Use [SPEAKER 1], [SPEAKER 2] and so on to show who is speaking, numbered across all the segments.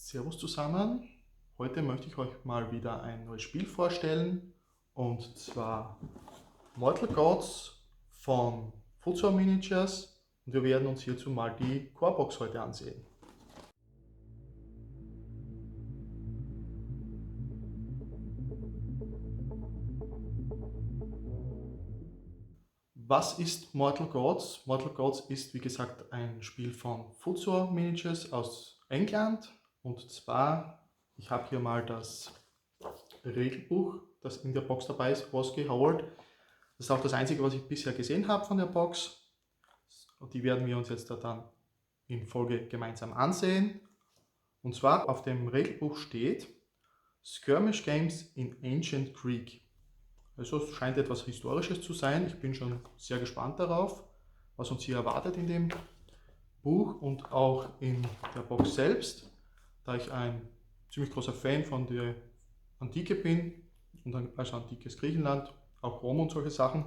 [SPEAKER 1] Servus zusammen, heute möchte ich euch mal wieder ein neues Spiel vorstellen und zwar Mortal Gods von Futsal Miniatures und wir werden uns hierzu mal die Corebox heute ansehen. Was ist Mortal Gods? Mortal Gods ist wie gesagt ein Spiel von Futsal Miniatures aus England und zwar, ich habe hier mal das Regelbuch, das in der Box dabei ist, rausgeholt. Das ist auch das einzige, was ich bisher gesehen habe von der Box. Und die werden wir uns jetzt dann in Folge gemeinsam ansehen. Und zwar auf dem Regelbuch steht Skirmish Games in Ancient Greek. Also es scheint etwas Historisches zu sein. Ich bin schon sehr gespannt darauf, was uns hier erwartet in dem Buch und auch in der Box selbst, da ich ein ziemlich großer Fan von der Antike bin und also antikes Griechenland, auch Rom und solche Sachen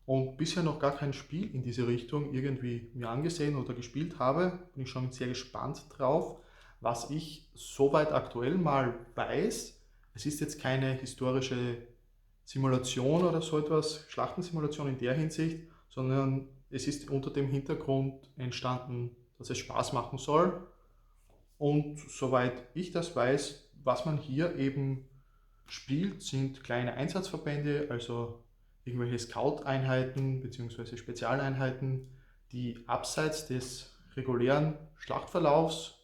[SPEAKER 1] und bisher noch gar kein Spiel in diese Richtung irgendwie mir angesehen oder gespielt habe, bin ich schon sehr gespannt drauf. Was ich soweit aktuell mal weiß, es ist jetzt keine historische Simulation oder so etwas, Schlachtensimulation in der Hinsicht, sondern es ist unter dem Hintergrund entstanden, dass es Spaß machen soll. Und soweit ich das weiß, was man hier eben spielt, sind kleine Einsatzverbände, also irgendwelche Scout-Einheiten bzw. Spezialeinheiten, die abseits des regulären Schlachtverlaufs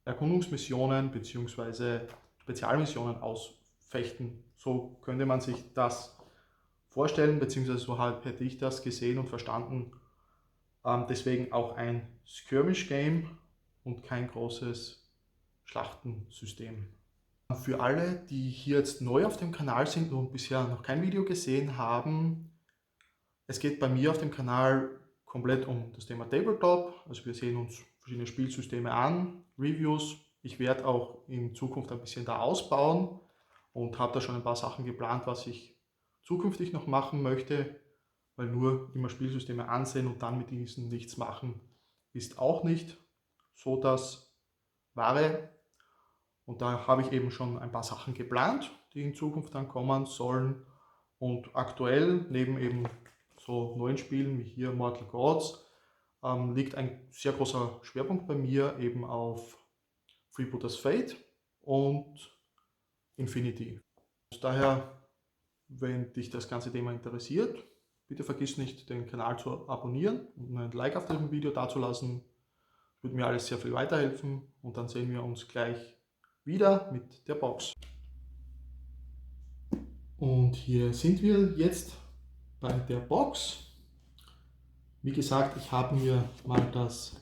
[SPEAKER 1] Erkundungsmissionen bzw. Spezialmissionen ausfechten. So könnte man sich das vorstellen, beziehungsweise so hätte ich das gesehen und verstanden. Deswegen auch ein Skirmish-Game und kein großes Schlachtensystem. Für alle, die hier jetzt neu auf dem Kanal sind und bisher noch kein Video gesehen haben, es geht bei mir auf dem Kanal komplett um das Thema Tabletop. Also wir sehen uns verschiedene Spielsysteme an, Reviews. Ich werde auch in Zukunft ein bisschen da ausbauen und habe da schon ein paar Sachen geplant, was ich zukünftig noch machen möchte, weil nur immer Spielsysteme ansehen und dann mit diesen nichts machen, ist auch nicht so das Wahre. Und da habe ich eben schon ein paar Sachen geplant, die in Zukunft dann kommen sollen. Und aktuell, neben eben so neuen Spielen wie hier Mortal Gods, liegt ein sehr großer Schwerpunkt bei mir eben auf Freebooters Fate und Infinity. Und daher, wenn dich das ganze Thema interessiert, bitte vergiss nicht, den Kanal zu abonnieren und ein Like auf diesem Video dazulassen. Das würde mir alles sehr viel weiterhelfen und dann sehen wir uns gleich wieder mit der Box. Und hier sind wir jetzt bei der Box. Wie gesagt, ich habe mir mal das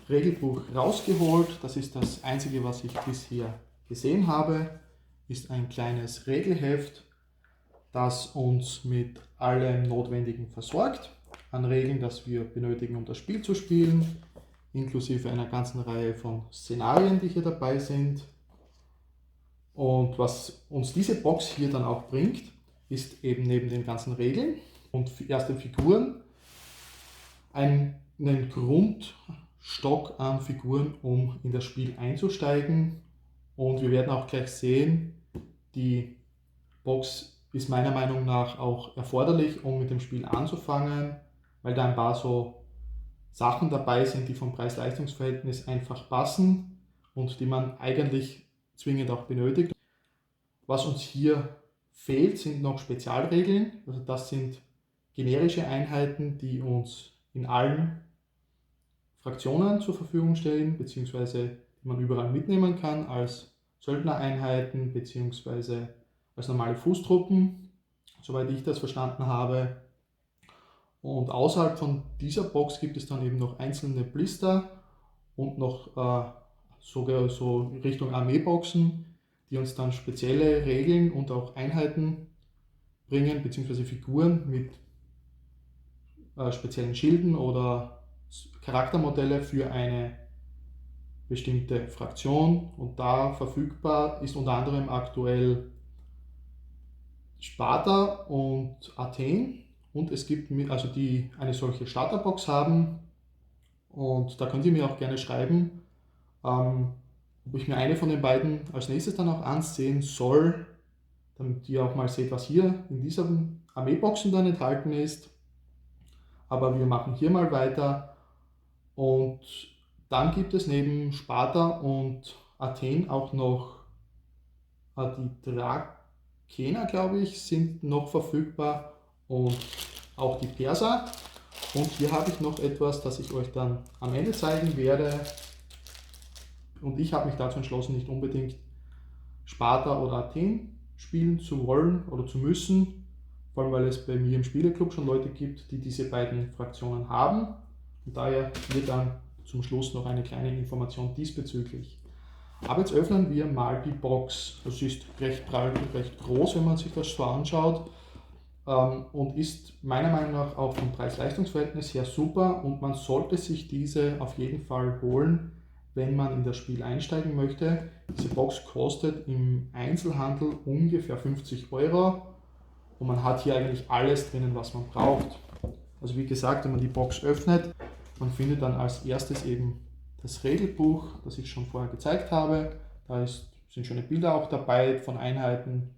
[SPEAKER 1] Regelbuch rausgeholt. Das ist das einzige, was ich bisher gesehen habe. Ist ein kleines Regelheft, das uns mit allem Notwendigen versorgt. An Regeln, das wir benötigen, um das Spiel zu spielen, inklusive einer ganzen Reihe von Szenarien, die hier dabei sind. Und was uns diese Box hier dann auch bringt, ist eben neben den ganzen Regeln und ersten Figuren einen Grundstock an Figuren, um in das Spiel einzusteigen. Und wir werden auch gleich sehen, die Box ist meiner Meinung nach auch erforderlich, um mit dem Spiel anzufangen, weil da ein paar so Sachen dabei sind, die vom Preis-Leistungs-Verhältnis einfach passen und die man eigentlich zwingend auch benötigt. Was uns hier fehlt, sind noch Spezialregeln. Also das sind generische Einheiten, die uns in allen Fraktionen zur Verfügung stellen, beziehungsweise die man überall mitnehmen kann als Söldnereinheiten, beziehungsweise als normale Fußtruppen, soweit ich das verstanden habe. Und außerhalb von dieser Box gibt es dann eben noch einzelne Blister und noch sogar so Richtung Armeeboxen, die uns dann spezielle Regeln und auch Einheiten bringen, beziehungsweise Figuren mit speziellen Schilden oder Charaktermodelle für eine bestimmte Fraktion. Und da verfügbar ist unter anderem aktuell Sparta und Athen. Und es gibt, also die eine solche Starterbox haben. Und da könnt ihr mir auch gerne schreiben, ob ich mir eine von den beiden als nächstes dann auch ansehen soll, damit ihr auch mal seht, was hier in diesen Armeeboxen dann enthalten ist. Aber wir machen hier mal weiter. Und dann gibt es neben Sparta und Athen auch noch die Trakener, glaube ich, sind noch verfügbar und auch die Perser. Und hier habe ich noch etwas, das ich euch dann am Ende zeigen werde. Und ich habe mich dazu entschlossen, nicht unbedingt Sparta oder Athen spielen zu wollen oder zu müssen, vor allem weil es bei mir im Spieleclub schon Leute gibt, die diese beiden Fraktionen haben. Und daher hier dann zum Schluss noch eine kleine Information diesbezüglich. Aber jetzt öffnen wir mal die Box. Also sie ist recht prall und recht groß, wenn man sich das so anschaut. Und ist meiner Meinung nach auch vom Preis-Leistungs-Verhältnis her super und man sollte sich diese auf jeden Fall holen, wenn man in das Spiel einsteigen möchte. Diese Box kostet im Einzelhandel ungefähr 50 Euro und man hat hier eigentlich alles drinnen, was man braucht. Also wie gesagt, wenn man die Box öffnet, man findet dann als erstes eben das Regelbuch, das ich schon vorher gezeigt habe. Da sind schöne Bilder auch dabei von Einheiten,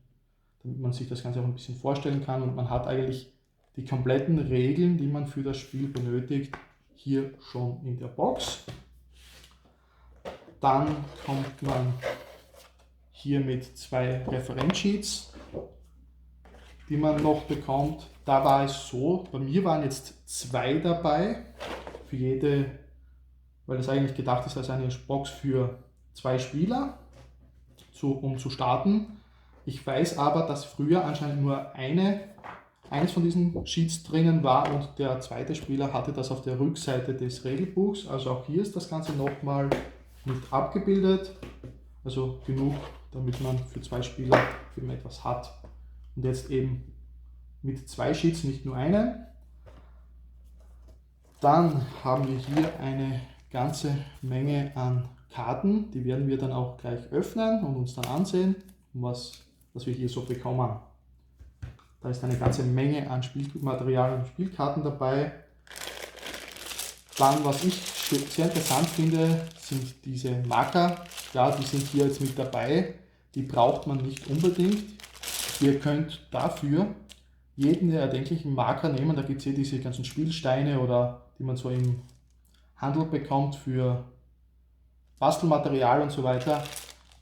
[SPEAKER 1] damit man sich das Ganze auch ein bisschen vorstellen kann. Und man hat eigentlich die kompletten Regeln, die man für das Spiel benötigt, hier schon in der Box. Dann kommt man hier mit 2 Referenzsheets, die man noch bekommt. Da war es so, bei mir waren jetzt 2 dabei, für jede, weil es eigentlich gedacht ist als eine Box für 2 Spieler, um zu starten. Ich weiß aber, dass früher anscheinend nur eines von diesen Sheets drinnen war und der zweite Spieler hatte das auf der Rückseite des Regelbuchs. Also auch hier ist das Ganze nochmal nicht abgebildet. Also genug, damit man für 2 Spieler eben etwas hat. Und jetzt eben mit 2 Sheets, nicht nur eine. Dann haben wir hier eine ganze Menge an Karten. Die werden wir dann auch gleich öffnen und uns dann ansehen, was wir hier so bekommen. Da ist eine ganze Menge an Spielmaterial und Spielkarten dabei. Dann, was ich sehr interessant finde, sind diese Marker. Ja, die sind hier jetzt mit dabei. Die braucht man nicht unbedingt. Ihr könnt dafür jeden der erdenklichen Marker nehmen. Da gibt es hier diese ganzen Spielsteine oder die man so im Handel bekommt für Bastelmaterial und so weiter.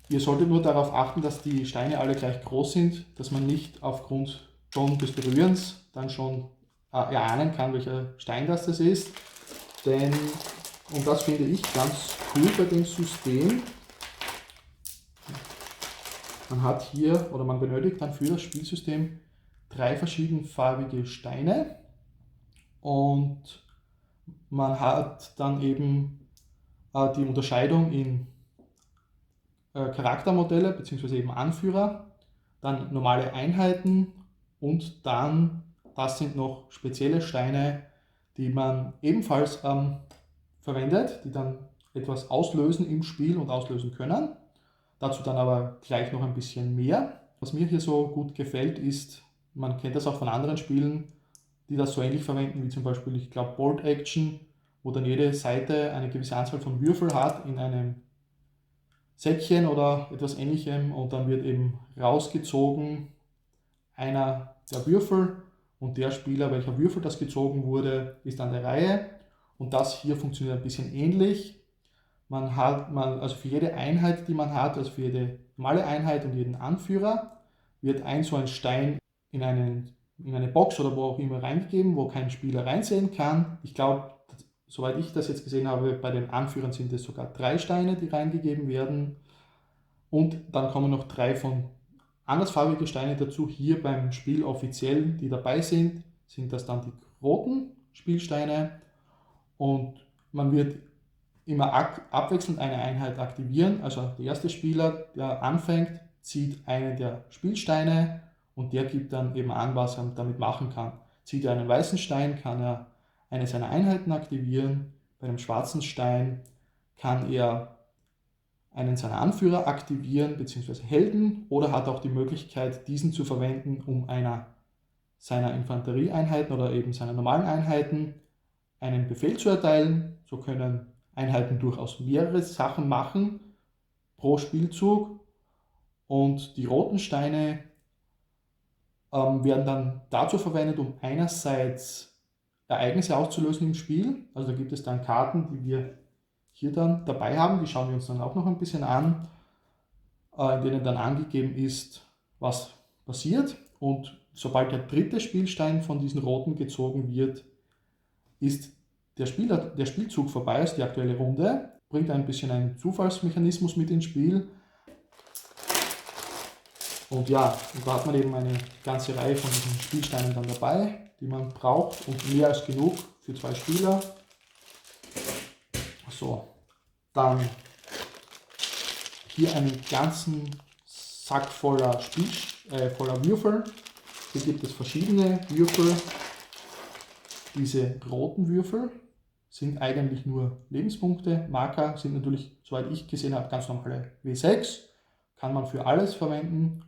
[SPEAKER 1] Ihr solltet nur darauf achten, dass die Steine alle gleich groß sind, dass man nicht aufgrund schon des Berührens dann schon erahnen kann, welcher Stein das ist. Denn, und das finde ich ganz cool bei dem System, man hat hier oder man benötigt dann für das Spielsystem 3 verschiedenfarbige Steine und man hat dann eben die Unterscheidung in Charaktermodelle bzw. eben Anführer, dann normale Einheiten und dann, das sind noch spezielle Steine, die man ebenfalls verwendet, die dann etwas auslösen im Spiel und auslösen können. Dazu dann aber gleich noch ein bisschen mehr. Was mir hier so gut gefällt ist, man kennt das auch von anderen Spielen, die das so ähnlich verwenden, wie zum Beispiel, ich glaube, Bolt Action, wo dann jede Seite eine gewisse Anzahl von Würfel hat in einem Säckchen oder etwas Ähnlichem und dann wird eben rausgezogen einer der Würfel und der Spieler, welcher Würfel das gezogen wurde, ist an der Reihe und das hier funktioniert ein bisschen ähnlich. Also für jede Einheit, die man hat, also für jede normale Einheit und jeden Anführer, wird so ein Stein in eine Box oder wo auch immer reingegeben, wo kein Spieler reinsehen kann. Ich glaube, soweit ich das jetzt gesehen habe, bei den Anführern sind es sogar 3 Steine, die reingegeben werden. Und dann kommen noch 3 von andersfarbige Steine dazu. Hier beim Spiel offiziell, die dabei sind das dann die roten Spielsteine. Und man wird immer abwechselnd eine Einheit aktivieren. Also der erste Spieler, der anfängt, zieht einen der Spielsteine und der gibt dann eben an, was er damit machen kann. Zieht er einen weißen Stein, kann er eine seiner Einheiten aktivieren. Bei einem schwarzen Stein kann er einen seiner Anführer aktivieren bzw. Helden oder hat auch die Möglichkeit, diesen zu verwenden, um einer seiner Infanterieeinheiten oder eben seiner normalen Einheiten einen Befehl zu erteilen. So können Einheiten durchaus mehrere Sachen machen pro Spielzug, und die roten Steine werden dann dazu verwendet, um einerseits Ereignisse auszulösen im Spiel. Also da gibt es dann Karten, die wir hier dann dabei haben, die schauen wir uns dann auch noch ein bisschen an, in denen dann angegeben ist, was passiert. Und sobald der dritte Spielstein von diesen roten gezogen wird, ist der Spielzug vorbei, also die aktuelle Runde, bringt ein bisschen einen Zufallsmechanismus mit ins Spiel. Und ja, und da hat man eben eine ganze Reihe von diesen Spielsteinen dann dabei, die man braucht, und mehr als genug für 2 Spieler. So, dann hier einen ganzen Sack voller Würfel. Hier gibt es verschiedene Würfel. Diese roten Würfel sind eigentlich nur Lebenspunkte. Marker sind natürlich, soweit ich gesehen habe, ganz normale W6. Kann man für alles verwenden,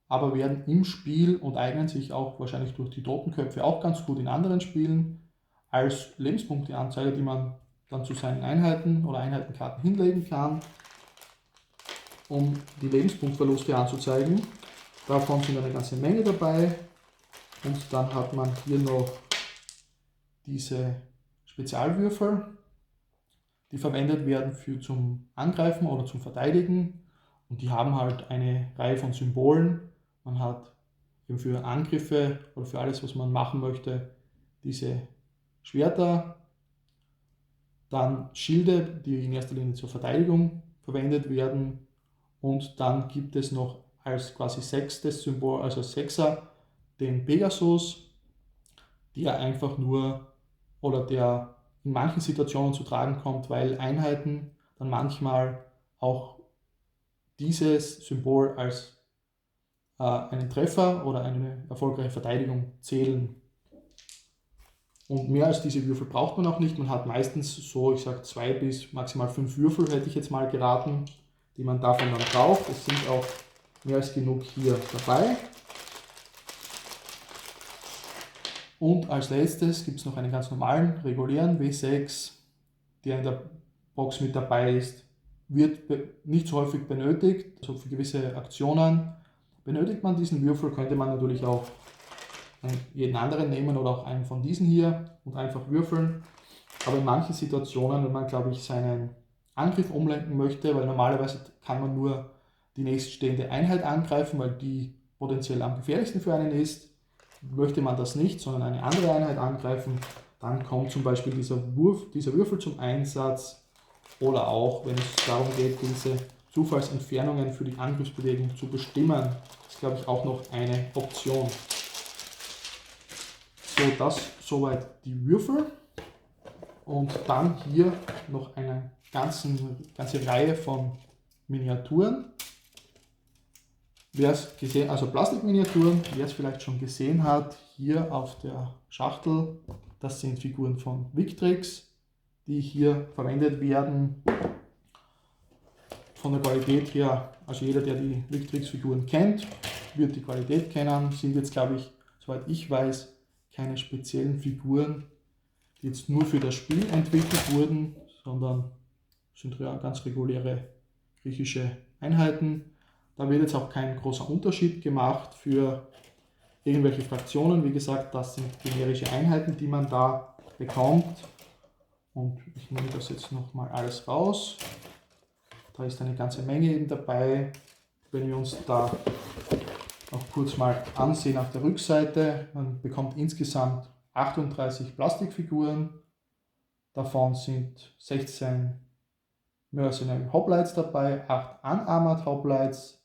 [SPEAKER 1] aber werden im Spiel und eignen sich auch wahrscheinlich durch die Totenköpfe auch ganz gut in anderen Spielen als Lebenspunkteanzeige, die man dann zu seinen Einheiten oder Einheitenkarten hinlegen kann, um die Lebenspunktverluste anzuzeigen. Davon sind eine ganze Menge dabei, und dann hat man hier noch diese Spezialwürfel, die verwendet werden zum Angreifen oder zum Verteidigen, und die haben halt eine Reihe von Symbolen. Man hat eben für Angriffe oder für alles, was man machen möchte, diese Schwerter, dann Schilde, die in erster Linie zur Verteidigung verwendet werden, und dann gibt es noch als quasi 6. Symbol, also 6er, den Pegasus, der einfach nur, oder der in manchen Situationen zu tragen kommt, weil Einheiten dann manchmal auch dieses Symbol als einen Treffer oder eine erfolgreiche Verteidigung zählen. Und mehr als diese Würfel braucht man auch nicht. Man hat meistens so, ich sage 2 bis maximal 5 Würfel, hätte ich jetzt mal geraten, die man davon dann braucht. Es sind auch mehr als genug hier dabei. Und als letztes gibt es noch einen ganz normalen, regulären W6, der in der Box mit dabei ist. Wird nicht so häufig benötigt, also für gewisse Aktionen benötigt man diesen Würfel. Könnte man natürlich auch jeden anderen nehmen oder auch einen von diesen hier und einfach würfeln. Aber in manchen Situationen, wenn man, glaube ich, seinen Angriff umlenken möchte, weil normalerweise kann man nur die nächststehende Einheit angreifen, weil die potenziell am gefährlichsten für einen ist, möchte man das nicht, sondern eine andere Einheit angreifen, dann kommt zum Beispiel dieser Würfel zum Einsatz, oder auch, wenn es darum geht, diese Zufallsentfernungen für die Angriffsbewegung zu bestimmen, ist, glaube ich, auch noch eine Option. So, das soweit die Würfel, und dann hier noch eine ganze Reihe von Miniaturen. Wer es gesehen, also Plastikminiaturen, wer es vielleicht schon gesehen hat, hier auf der Schachtel, das sind Figuren von Victrix, die hier verwendet werden. Von der Qualität her, also jeder, der die Victrix-Figuren kennt, wird die Qualität kennen. Sind jetzt, glaube ich, soweit ich weiß, keine speziellen Figuren, die jetzt nur für das Spiel entwickelt wurden, sondern sind ja ganz reguläre griechische Einheiten. Da wird jetzt auch kein großer Unterschied gemacht für irgendwelche Fraktionen. Wie gesagt, das sind generische Einheiten, die man da bekommt. Und ich nehme das jetzt nochmal alles raus. Da ist eine ganze Menge eben dabei. Wenn wir uns da auch kurz mal ansehen auf der Rückseite, man bekommt insgesamt 38 Plastikfiguren. Davon sind 16 Mercenary Hoplites dabei, 8 Unarmored Hoplites,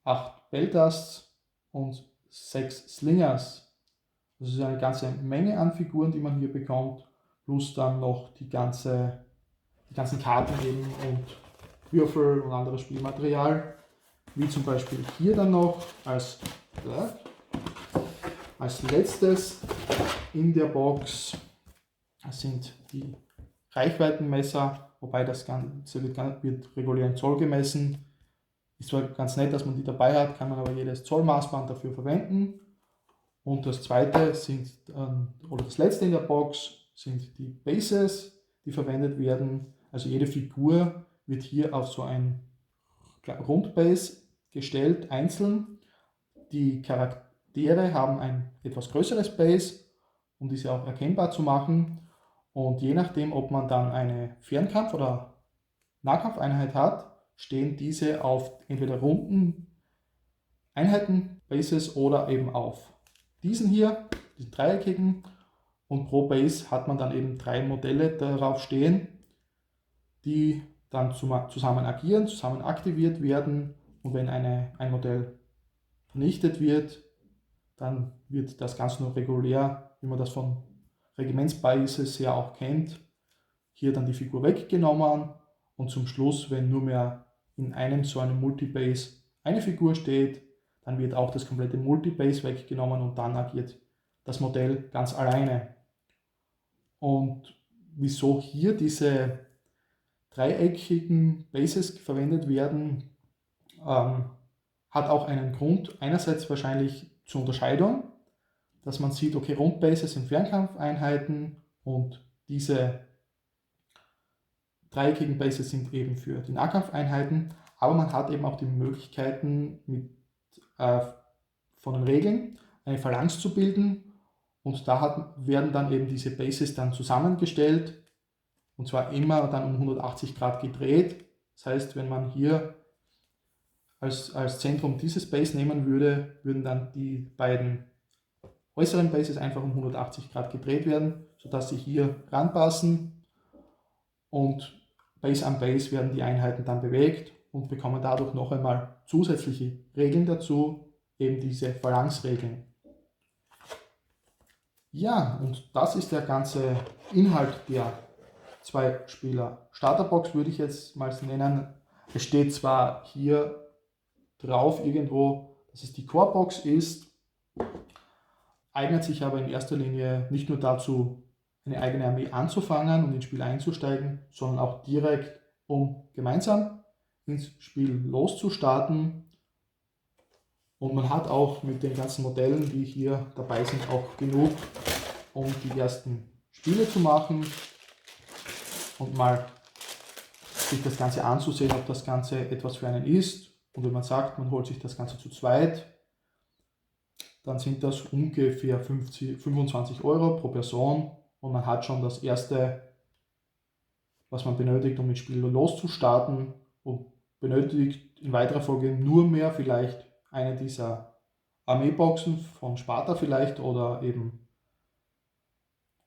[SPEAKER 1] 8 Beltasts und 6 Slingers. Das ist eine ganze Menge an Figuren, die man hier bekommt, plus dann noch die ganzen Karten eben und Würfel und anderes Spielmaterial, wie zum Beispiel hier dann noch als letztes in der Box sind die Reichweitenmesser, wobei das Ganze wird regulär in Zoll gemessen. Ist zwar ganz nett, dass man die dabei hat, kann man aber jedes Zollmaßband dafür verwenden. Und das zweite oder das letzte in der Box sind die Bases, die verwendet werden. Also jede Figur wird hier auf so ein Rundbase gestellt, einzeln. Die Charaktere haben ein etwas größeres Base, um diese auch erkennbar zu machen. Und je nachdem, ob man dann eine Fernkampf- oder Nahkampfeinheit hat, stehen diese auf entweder runden Einheiten, Bases oder eben auf diesen hier, die dreieckigen. Und pro Base hat man dann eben 3 Modelle darauf stehen, die dann zusammen agieren, zusammen aktiviert werden. Und wenn ein Modell vernichtet wird, dann wird das ganz nur regulär, wie man das von Regimentsbases her auch kennt, hier dann die Figur weggenommen und zum Schluss, wenn nur mehr in einem so einem Multibase eine Figur steht, dann wird auch das komplette Multibase weggenommen und dann agiert das Modell ganz alleine. Und wieso hier diese dreieckigen Bases verwendet werden, hat auch einen Grund. Einerseits wahrscheinlich zur Unterscheidung, dass man sieht, okay, Rundbases sind Fernkampfeinheiten und diese dreieckigen Bases sind eben für die Nahkampfeinheiten, aber man hat eben auch die Möglichkeiten, von den Regeln eine Phalanx zu bilden und da werden dann eben diese Bases dann zusammengestellt und zwar immer dann um 180 Grad gedreht. Das heißt, wenn man hier als Zentrum dieses Base nehmen würde, würden dann die beiden äußeren Bases einfach um 180 Grad gedreht werden, sodass sie hier ranpassen und Base an Base werden die Einheiten dann bewegt und bekommen dadurch noch einmal zusätzliche Regeln dazu, eben diese Phalanx-Regeln. Ja, und das ist der ganze Inhalt der Zwei-Spieler-Starterbox, würde ich jetzt mal nennen. Es steht zwar hier drauf irgendwo, dass es die Core-Box ist, eignet sich aber in erster Linie nicht nur dazu, eine eigene Armee anzufangen und ins Spiel einzusteigen, sondern auch direkt, um gemeinsam ins Spiel loszustarten. Und man hat auch mit den ganzen Modellen, die hier dabei sind, auch genug, um die ersten Spiele zu machen und mal sich das Ganze anzusehen, ob das Ganze etwas für einen ist. Und wenn man sagt, man holt sich das Ganze zu zweit, dann sind das ungefähr 25 Euro pro Person und man hat schon das erste, was man benötigt, um ins Spiel loszustarten und benötigt in weiterer Folge nur mehr vielleicht eine dieser Armeeboxen von Sparta vielleicht oder eben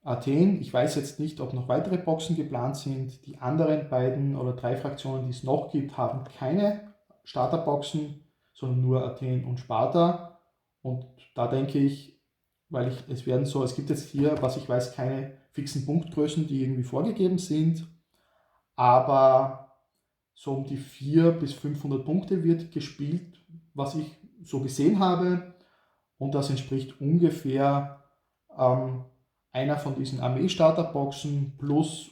[SPEAKER 1] Athen. Ich weiß jetzt nicht, ob noch weitere Boxen geplant sind. Die anderen beiden oder 3 Fraktionen, die es noch gibt, haben keine Starterboxen, sondern nur Athen und Sparta. Und da denke ich, es gibt jetzt hier, was ich weiß, keine fixen Punktgrößen, die irgendwie vorgegeben sind, aber so um die 400 bis 500 Punkte wird gespielt, was ich so gesehen habe, und das entspricht ungefähr einer von diesen Armee-Starterboxen plus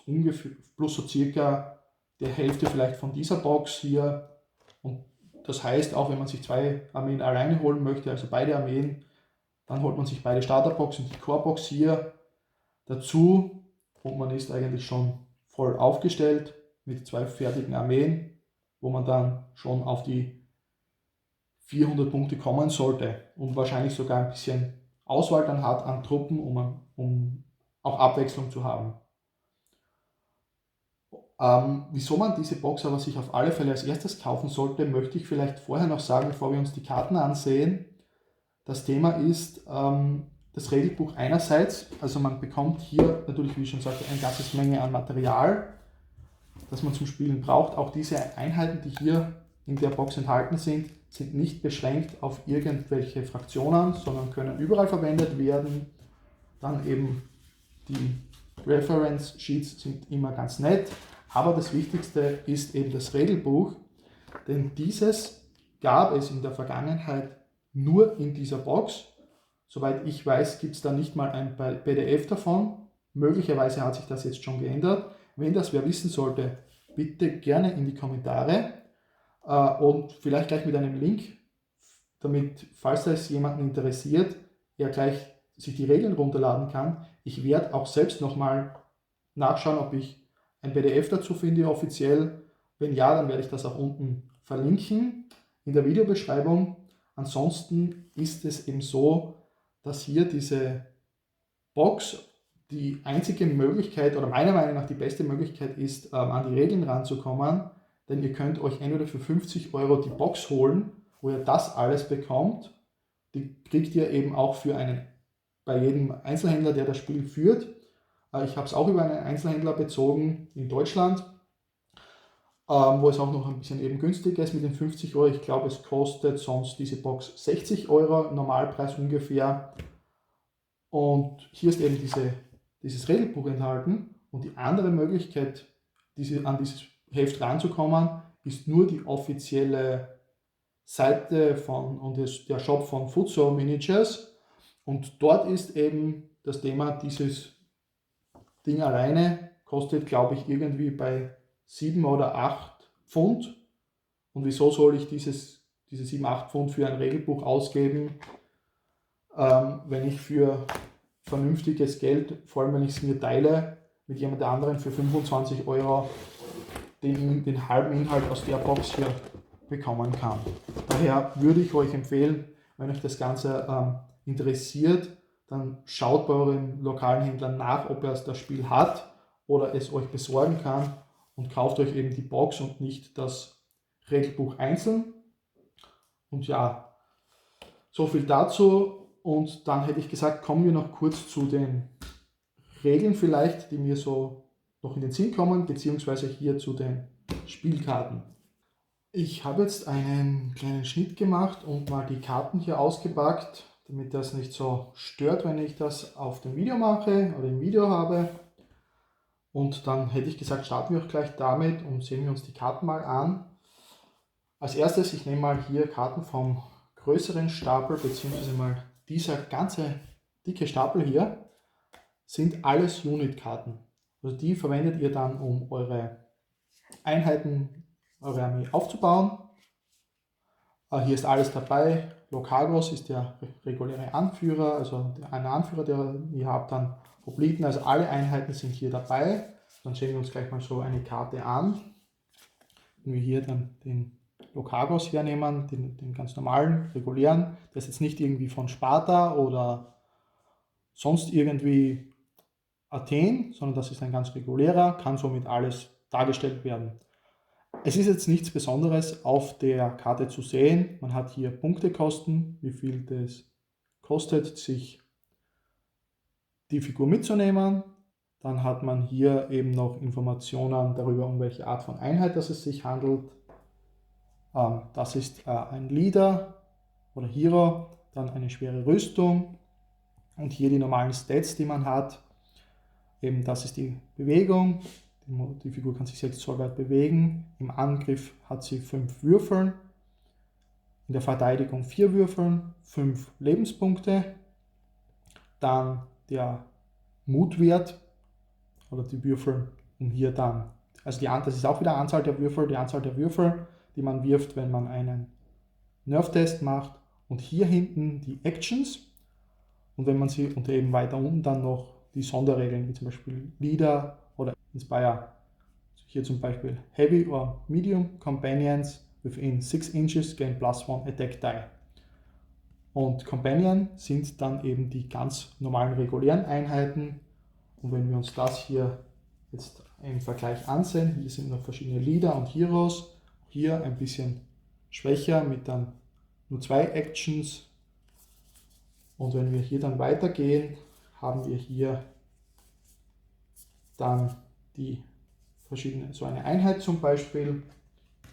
[SPEAKER 1] so circa der Hälfte vielleicht von dieser Box hier. Und das heißt, auch wenn man sich 2 Armeen alleine holen möchte, also beide Armeen, dann holt man sich beide Starterboxen, die Core-Box hier dazu und man ist eigentlich schon voll aufgestellt mit 2 fertigen Armeen, wo man dann schon auf die 400 Punkte kommen sollte und wahrscheinlich sogar ein bisschen Auswahl dann hat an Truppen, um auch Abwechslung zu haben. Wieso man diese Box aber sich auf alle Fälle als erstes kaufen sollte, möchte ich vielleicht vorher noch sagen, bevor wir uns die Karten ansehen. Das Thema ist das Regelbuch einerseits, also man bekommt hier natürlich, wie ich schon sagte, eine ganze Menge an Material, das man zum Spielen braucht. Auch diese Einheiten, die hier in der Box enthalten sind, sind nicht beschränkt auf irgendwelche Fraktionen, sondern können überall verwendet werden. Dann eben die Reference Sheets sind immer ganz nett, aber das Wichtigste ist eben das Regelbuch, denn dieses gab es in der Vergangenheit nur in dieser Box. Soweit ich weiß, gibt es da nicht mal ein PDF davon. Möglicherweise hat sich das jetzt schon geändert. Wenn das wer wissen sollte, bitte gerne in die Kommentare und vielleicht gleich mit einem Link, damit, falls das jemanden interessiert, er gleich sich die Regeln runterladen kann. Ich werde auch selbst nochmal nachschauen, ob ich ein PDF dazu finde offiziell Wenn ja, dann werde ich das auch unten verlinken in der Videobeschreibung. Ansonsten ist es eben so, dass hier diese Box die einzige Möglichkeit oder meiner Meinung nach die beste Möglichkeit ist, an die Regeln ranzukommen. Denn ihr könnt euch entweder für 50 Euro die Box holen, wo ihr das alles bekommt. Die kriegt ihr eben auch bei jedem Einzelhändler, der das Spiel führt. Ich habe es auch über einen Einzelhändler bezogen in Deutschland, wo es auch noch ein bisschen eben günstiger ist mit den 50 Euro. Ich glaube, es kostet sonst diese Box 60 Euro, Normalpreis ungefähr. Und hier ist eben dieses Regelbuch enthalten. Und die andere Möglichkeit, an dieses Heft ranzukommen, ist nur die offizielle Seite und der Shop von Futsal Miniatures. Und dort ist eben das Thema, dieses Ding alleine kostet, glaube ich, irgendwie bei 7 oder 8 Pfund. Und wieso soll ich diese 7, 8 Pfund für ein Regelbuch ausgeben, wenn ich für vernünftiges Geld, vor allem wenn ich es mir teile, mit jemand anderen für 25 Euro den halben Inhalt aus der Box hier bekommen kann. Daher würde ich euch empfehlen, wenn euch das Ganze interessiert, dann schaut bei eurem lokalen Händler nach, ob er das Spiel hat oder es euch besorgen kann und kauft euch eben die Box und nicht das Regelbuch einzeln. Und ja, so viel dazu. Und dann hätte ich gesagt, kommen wir noch kurz zu den Regeln vielleicht, die mir so noch in den Sinn kommen, beziehungsweise hier zu den Spielkarten. Ich habe jetzt einen kleinen Schnitt gemacht und mal die Karten hier ausgepackt, damit das nicht so stört, wenn ich das auf dem Video mache oder im Video habe. Und dann hätte ich gesagt, starten wir auch gleich damit und sehen wir uns die Karten mal an. Als erstes, ich nehme mal hier Karten vom größeren Stapel, beziehungsweise mal dieser ganze dicke Stapel hier, sind alles Unit-Karten. Also die verwendet ihr dann, um eure Einheiten, eure Armee aufzubauen. Hier ist alles dabei. Lokagos ist der reguläre Anführer, also ein Anführer, den ihr habt, dann Hopliten, also alle Einheiten sind hier dabei. Dann sehen wir uns gleich mal so eine Karte an. Wenn wir hier dann den Lokagos hernehmen, den ganz normalen, regulären, das ist jetzt nicht irgendwie von Sparta oder sonst irgendwie Athen, sondern das ist ein ganz regulärer, kann somit alles dargestellt werden. Es ist jetzt nichts Besonderes auf der Karte zu sehen. Man hat hier Punktekosten, wie viel das kostet, sich die Figur mitzunehmen. Dann hat man hier eben noch Informationen darüber, um welche Art von Einheit es sich handelt. Das ist ein Leader oder Hero, dann eine schwere Rüstung und hier die normalen Stats, die man hat. Eben das ist die Bewegung. Die Figur kann sich 6 Zoll weit bewegen. Im Angriff hat sie 5 Würfeln. In der Verteidigung 4 Würfeln, 5 Lebenspunkte. Dann der Mutwert oder die Würfel, um hier dann, also das ist auch wieder die Anzahl der Würfel, die man wirft, wenn man einen Nerf-Test macht. Und hier hinten die Actions. Und wenn man sie unter eben weiter unten dann noch die Sonderregeln, wie zum Beispiel Leader oder Inspire. Hier zum Beispiel Heavy or Medium Companions within 6 inches gain +1 Attack Die. Und Companion sind dann eben die ganz normalen regulären Einheiten. Und wenn wir uns das hier jetzt im Vergleich ansehen, hier sind noch verschiedene Leader und Heroes. Hier ein bisschen schwächer mit dann nur 2 Actions. Und wenn wir hier dann weitergehen, haben wir hier dann die verschiedene, so eine Einheit zum Beispiel.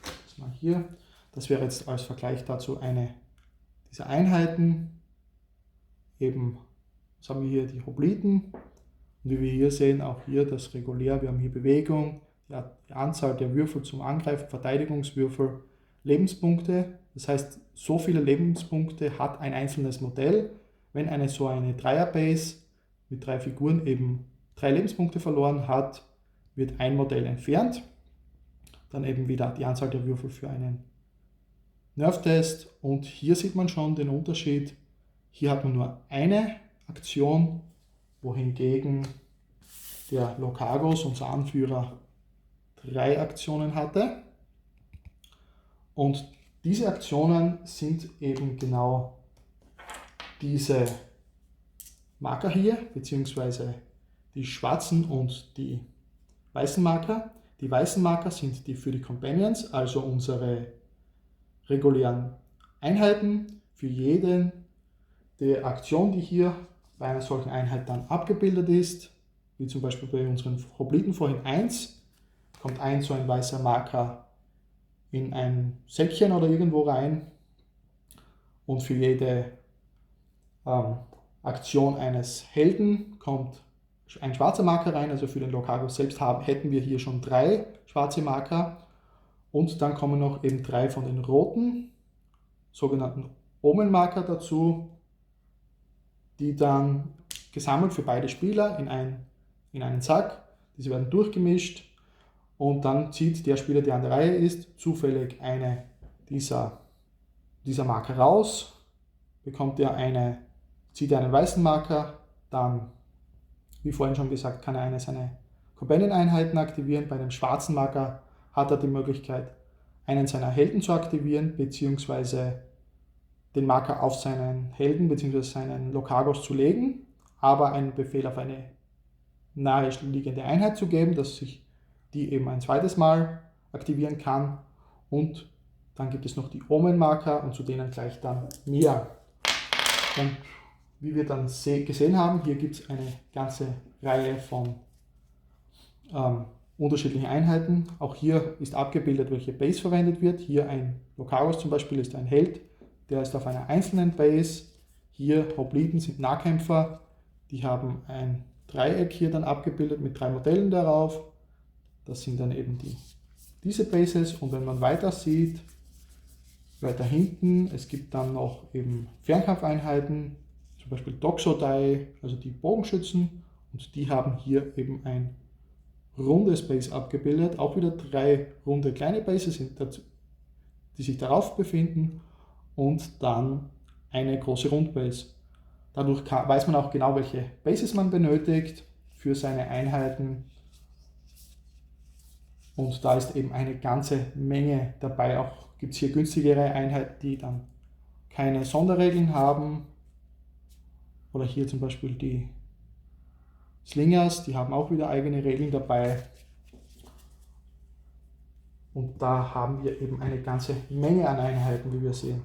[SPEAKER 1] Das mal hier. Das wäre jetzt als Vergleich dazu eine dieser Einheiten. Eben, was haben wir hier? Die Hopliten. Und wie wir hier sehen, auch hier das Regulär. Wir haben hier Bewegung, die Anzahl der Würfel zum Angreifen, Verteidigungswürfel, Lebenspunkte. Das heißt, so viele Lebenspunkte hat ein einzelnes Modell. Wenn so eine Dreierbase mit 3 Figuren eben 3 Lebenspunkte verloren hat, wird ein Modell entfernt. Dann eben wieder die Anzahl der Würfel für einen Nerf-Test. Und hier sieht man schon den Unterschied. Hier hat man nur eine Aktion, wohingegen der Lokagos, unser Anführer, 3 Aktionen hatte. Und diese Aktionen sind eben genau diese Marker hier, beziehungsweise die schwarzen und die weißen Marker. Die weißen Marker sind die für die Companions, also unsere regulären Einheiten. Für jede der Aktion, die hier bei einer solchen Einheit dann abgebildet ist, wie zum Beispiel bei unseren Hopliten vorhin 1, kommt so ein weißer Marker in ein Säckchen oder irgendwo rein, und für jede Aktion eines Helden kommt ein schwarzer Marker rein, also für den Locagos selbst hätten wir hier schon 3 schwarze Marker, und dann kommen noch eben 3 von den roten, sogenannten Omenmarker dazu, die dann gesammelt für beide Spieler in einen Sack, diese werden durchgemischt, und dann zieht der Spieler, der an der Reihe ist, zufällig eine dieser Marker raus, zieht er einen weißen Marker, dann, wie vorhin schon gesagt, kann er seine Companion-Einheiten aktivieren. Bei dem schwarzen Marker hat er die Möglichkeit, einen seiner Helden zu aktivieren, beziehungsweise den Marker auf seinen Helden bzw. seinen Locagos zu legen, aber einen Befehl auf eine nahe liegende Einheit zu geben, dass sich die eben ein zweites Mal aktivieren kann. Und dann gibt es noch die Omen-Marker, und zu denen gleich dann mehr. Und wie wir dann gesehen haben, hier gibt es eine ganze Reihe von unterschiedlichen Einheiten. Auch hier ist abgebildet, welche Base verwendet wird. Hier ein Locagos zum Beispiel ist ein Held, der ist auf einer einzelnen Base. Hier Hopliten sind Nahkämpfer, die haben ein Dreieck hier dann abgebildet mit 3 Modellen darauf. Das sind dann eben diese Bases, und wenn man weiter sieht, weiter hinten, es gibt dann noch eben Fernkampfeinheiten, zum Beispiel Doxodai, also die Bogenschützen, und die haben hier eben ein rundes Base abgebildet, auch wieder 3 runde kleine Bases, die sich darauf befinden, und dann eine große Rundbase. Dadurch weiß man auch genau, welche Bases man benötigt für seine Einheiten. Und da ist eben eine ganze Menge dabei. Auch gibt es hier günstigere Einheiten, die dann keine Sonderregeln haben. Oder hier zum Beispiel die Slingers, die haben auch wieder eigene Regeln dabei. Und da haben wir eben eine ganze Menge an Einheiten, wie wir sehen.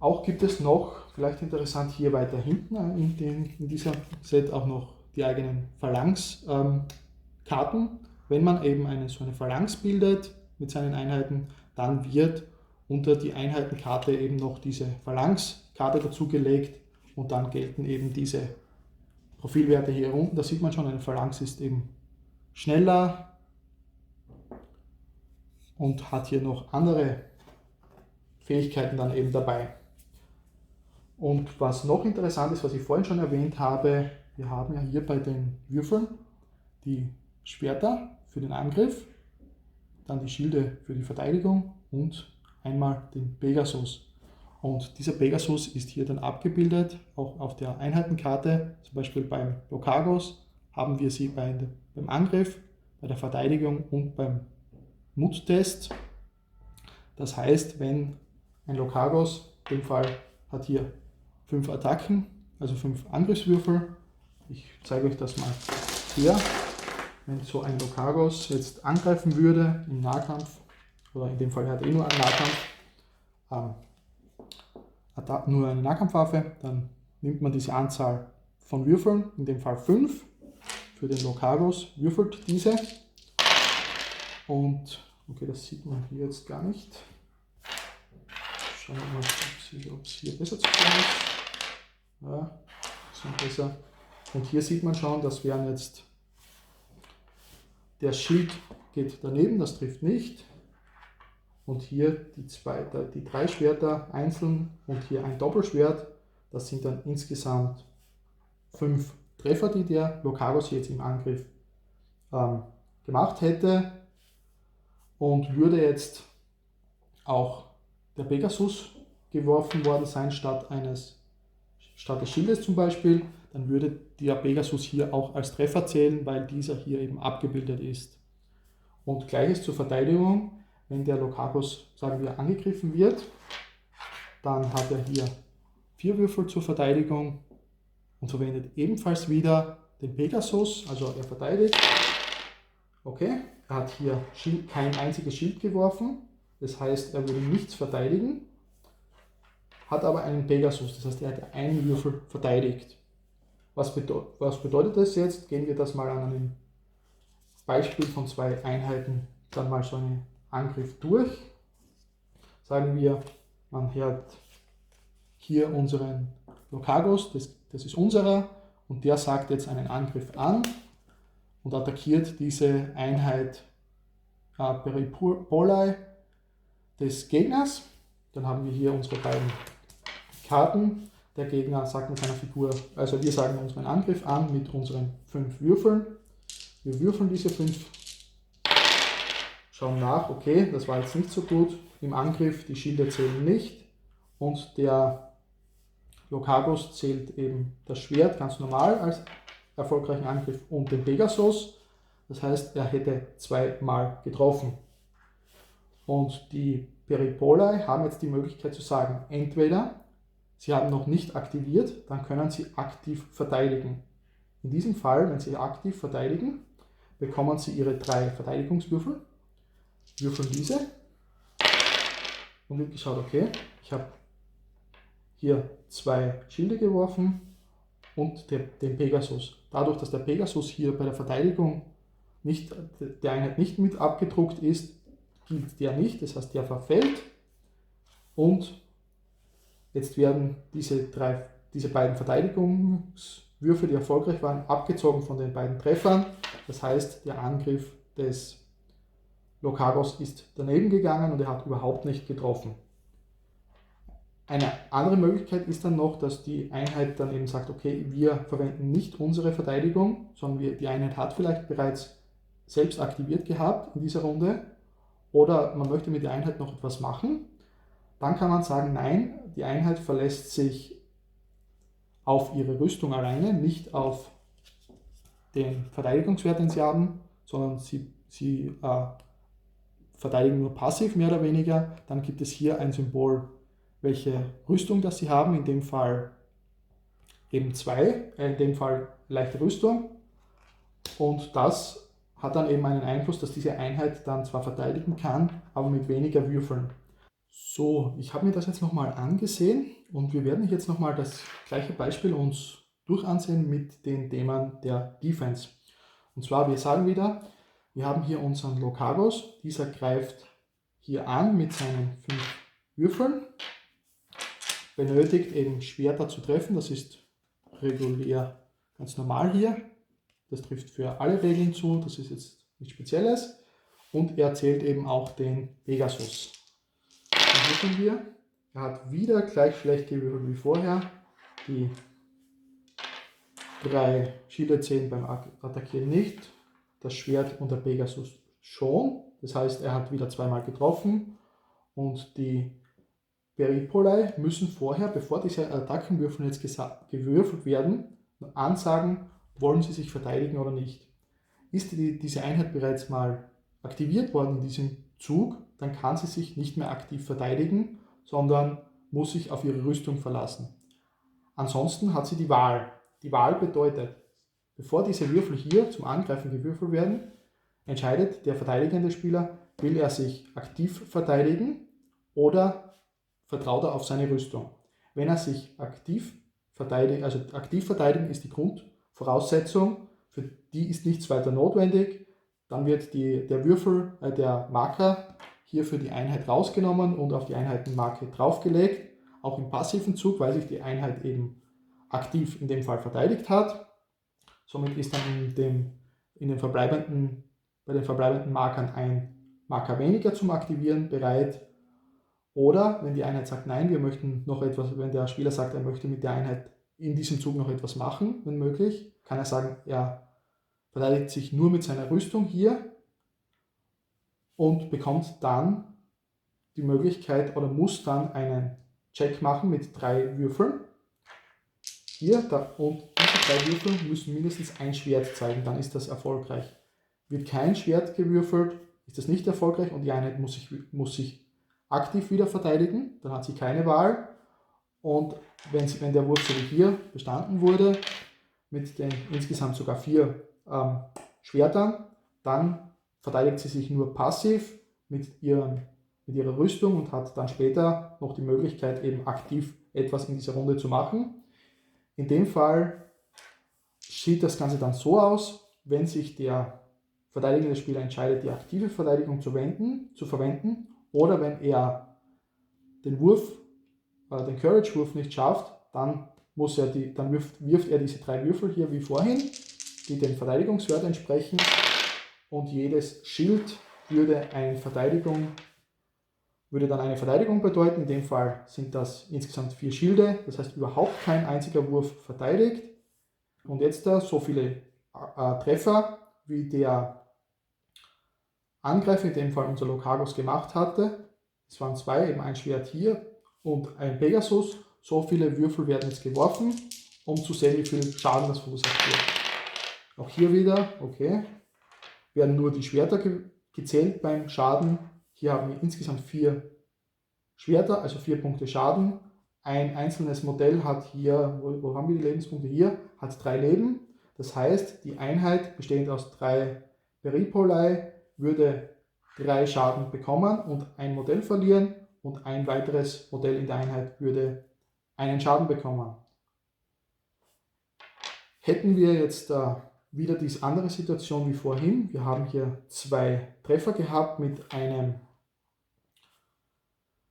[SPEAKER 1] Auch gibt es noch, vielleicht interessant hier weiter hinten in diesem Set, auch noch die eigenen Phalanx-Karten. Wenn man eben so eine Phalanx bildet mit seinen Einheiten, dann wird unter die Einheitenkarte eben noch diese Phalanx-Karte dazugelegt, und dann gelten eben diese Profilwerte hier unten. Da sieht man schon, eine Phalanx ist eben schneller und hat hier noch andere Fähigkeiten dann eben dabei. Und was noch interessant ist, was ich vorhin schon erwähnt habe, wir haben ja hier bei den Würfeln die Schwerter für den Angriff, dann die Schilde für die Verteidigung und einmal den Pegasus. Und dieser Pegasus ist hier dann abgebildet, auch auf der Einheitenkarte. Zum Beispiel beim Locagos haben wir sie beim Angriff, bei der Verteidigung und beim Muttest. Das heißt, wenn ein Locagos, in dem Fall hat hier 5 Attacken, also 5 Angriffswürfel. Ich zeige euch das mal hier. Wenn so ein Locagos jetzt angreifen würde im Nahkampf, oder in dem Fall hat er nur einen Nahkampf, nur eine Nahkampfwaffe, dann nimmt man diese Anzahl von Würfeln, in dem Fall 5 für den Locagos, würfelt diese, und okay, das sieht man hier jetzt gar nicht. Schauen wir mal, ob es hier besser zu sehen ist. Ja, ist noch besser. Und hier sieht man schon, das wären jetzt, der Schild geht daneben, das trifft nicht. Und hier die 3 Schwerter einzeln und hier ein Doppelschwert. Das sind dann insgesamt 5 Treffer, die der Locagos jetzt im Angriff gemacht hätte. Und würde jetzt auch der Pegasus geworfen worden sein statt des Schildes zum Beispiel, dann würde der Pegasus hier auch als Treffer zählen, weil dieser hier eben abgebildet ist. Und gleiches zur Verteidigung. wenn der Lokagus, sagen wir, angegriffen wird, dann hat er hier 4 Würfel zur Verteidigung und verwendet ebenfalls wieder den Pegasus, also er verteidigt. Okay, er hat hier kein einziges Schild geworfen, das heißt, er würde nichts verteidigen, hat aber einen Pegasus, das heißt, er hat einen Würfel verteidigt. Was bedeutet das jetzt? Gehen wir das mal an einem Beispiel von 2 Einheiten dann mal so einen Angriff durch. Sagen wir, man hat hier unseren Lokagus, das ist unserer, und der sagt jetzt einen Angriff an und attackiert diese Einheit Peripolai des Gegners. Dann haben wir hier unsere beiden Karten. Der Gegner sagt mit seiner Figur, also wir sagen unseren Angriff an mit unseren 5 Würfeln. Wir würfeln diese 5, schauen nach, okay, das war jetzt nicht so gut. Im Angriff, die Schilde zählen nicht und der Lokagus zählt eben das Schwert ganz normal als erfolgreichen Angriff und den Pegasus. Das heißt, er hätte 2 Mal getroffen. Und die Peripolai haben jetzt die Möglichkeit zu sagen, entweder sie haben noch nicht aktiviert, dann können sie aktiv verteidigen. In diesem Fall, wenn sie aktiv verteidigen, bekommen sie ihre 3 Verteidigungswürfel, würfeln diese und wird geschaut, okay, ich habe hier 2 Schilde geworfen und den Pegasus. Dadurch, dass der Pegasus hier bei der Verteidigung der Einheit nicht mit abgedruckt ist, gilt der nicht, das heißt, der verfällt und jetzt werden diese beiden Verteidigungswürfe, die erfolgreich waren, abgezogen von den beiden Treffern. Das heißt, der Angriff des Lokagus ist daneben gegangen und er hat überhaupt nicht getroffen. Eine andere Möglichkeit ist dann noch, dass die Einheit dann eben sagt, okay, wir verwenden nicht unsere Verteidigung, sondern die Einheit hat vielleicht bereits selbst aktiviert gehabt in dieser Runde oder man möchte mit der Einheit noch etwas machen. Dann kann man sagen, nein, die Einheit verlässt sich auf ihre Rüstung alleine, nicht auf den Verteidigungswert, den sie haben, sondern sie verteidigen nur passiv, mehr oder weniger. Dann gibt es hier ein Symbol, welche Rüstung das sie haben, in dem Fall eben 2, in dem Fall leichte Rüstung. Und das hat dann eben einen Einfluss, dass diese Einheit dann zwar verteidigen kann, aber mit weniger Würfeln. So, ich habe mir das jetzt nochmal angesehen und wir werden jetzt nochmal das gleiche Beispiel uns durchansehen mit den Themen der Defense. Und zwar, wir sagen wieder, wir haben hier unseren Lokagus, dieser greift hier an mit seinen 5 Würfeln, benötigt eben Schwerter zu treffen, das ist regulär ganz normal hier, das trifft für alle Regeln zu, das ist jetzt nichts Spezielles und er zählt eben auch den Pegasus. Dann wissen wir, er hat wieder gleich schlecht gewürfelt wie vorher, die 3 Schilde zählen beim Attackieren nicht, das Schwert und der Pegasus schon, das heißt er hat wieder 2 Mal getroffen und die Peripolai müssen vorher, bevor diese Attackenwürfel jetzt gewürfelt werden, ansagen, wollen sie sich verteidigen oder nicht. Ist diese Einheit bereits mal aktiviert worden in diesem Zug, dann kann sie sich nicht mehr aktiv verteidigen, sondern muss sich auf ihre Rüstung verlassen. Ansonsten hat sie die Wahl. Die Wahl bedeutet, bevor diese Würfel hier zum Angreifen gewürfelt werden, entscheidet der verteidigende Spieler, will er sich aktiv verteidigen oder vertraut er auf seine Rüstung. Wenn er sich aktiv verteidigt, also aktiv verteidigen ist die Grundvoraussetzung, für die ist nichts weiter notwendig, dann wird der Marker hier für die Einheit rausgenommen und auf die Einheitenmarke draufgelegt, auch im passiven Zug, weil sich die Einheit eben aktiv in dem Fall verteidigt hat. Somit ist dann bei den verbleibenden Markern ein Marker weniger zum Aktivieren bereit. Oder wenn die Einheit sagt, nein, wir möchten noch etwas, wenn der Spieler sagt, er möchte mit der Einheit in diesem Zug noch etwas machen, wenn möglich, kann er sagen, er verteidigt sich nur mit seiner Rüstung hier und bekommt dann die Möglichkeit oder muss dann einen Check machen mit 3 Würfeln. Und diese 3 Würfel müssen mindestens ein Schwert zeigen, dann ist das erfolgreich. Wird kein Schwert gewürfelt, ist das nicht erfolgreich und die Einheit muss sich aktiv wieder verteidigen, dann hat sie keine Wahl. Und wenn der Wurf so wie hier bestanden wurde, mit den insgesamt sogar 4 Schwertern, dann verteidigt sie sich nur passiv mit ihrer Rüstung und hat dann später noch die Möglichkeit, eben aktiv etwas in dieser Runde zu machen. In dem Fall sieht das Ganze dann so aus, wenn sich der verteidigende Spieler entscheidet, die aktive Verteidigung zu verwenden, oder wenn er den Courage-Wurf nicht schafft, dann wirft er diese 3 Würfel hier wie vorhin, die dem Verteidigungswert entsprechen, und jedes Schild würde dann eine Verteidigung bedeuten. In dem Fall sind das insgesamt 4 Schilde, das heißt überhaupt kein einziger Wurf verteidigt. Und jetzt so viele Treffer, wie der Angreifer, in dem Fall unser Lokagos, gemacht hatte. Es waren 2, eben ein Schwert hier und ein Pegasus. So viele Würfel werden jetzt geworfen, um zu sehen, wie viel Schaden das verursacht wird. Auch hier wieder, okay, werden nur die Schwerter gezählt beim Schaden. Hier haben wir insgesamt 4 Schwerter, also 4 Punkte Schaden. Ein einzelnes Modell hat hier, wo haben wir die Lebenspunkte? Hier, hat 3 Leben. Das heißt, die Einheit, bestehend aus 3 Peripoli, würde 3 Schaden bekommen und ein Modell verlieren, und ein weiteres Modell in der Einheit würde einen Schaden bekommen. Hätten wir jetzt wieder diese andere Situation wie vorhin, wir haben hier 2 Treffer gehabt mit einem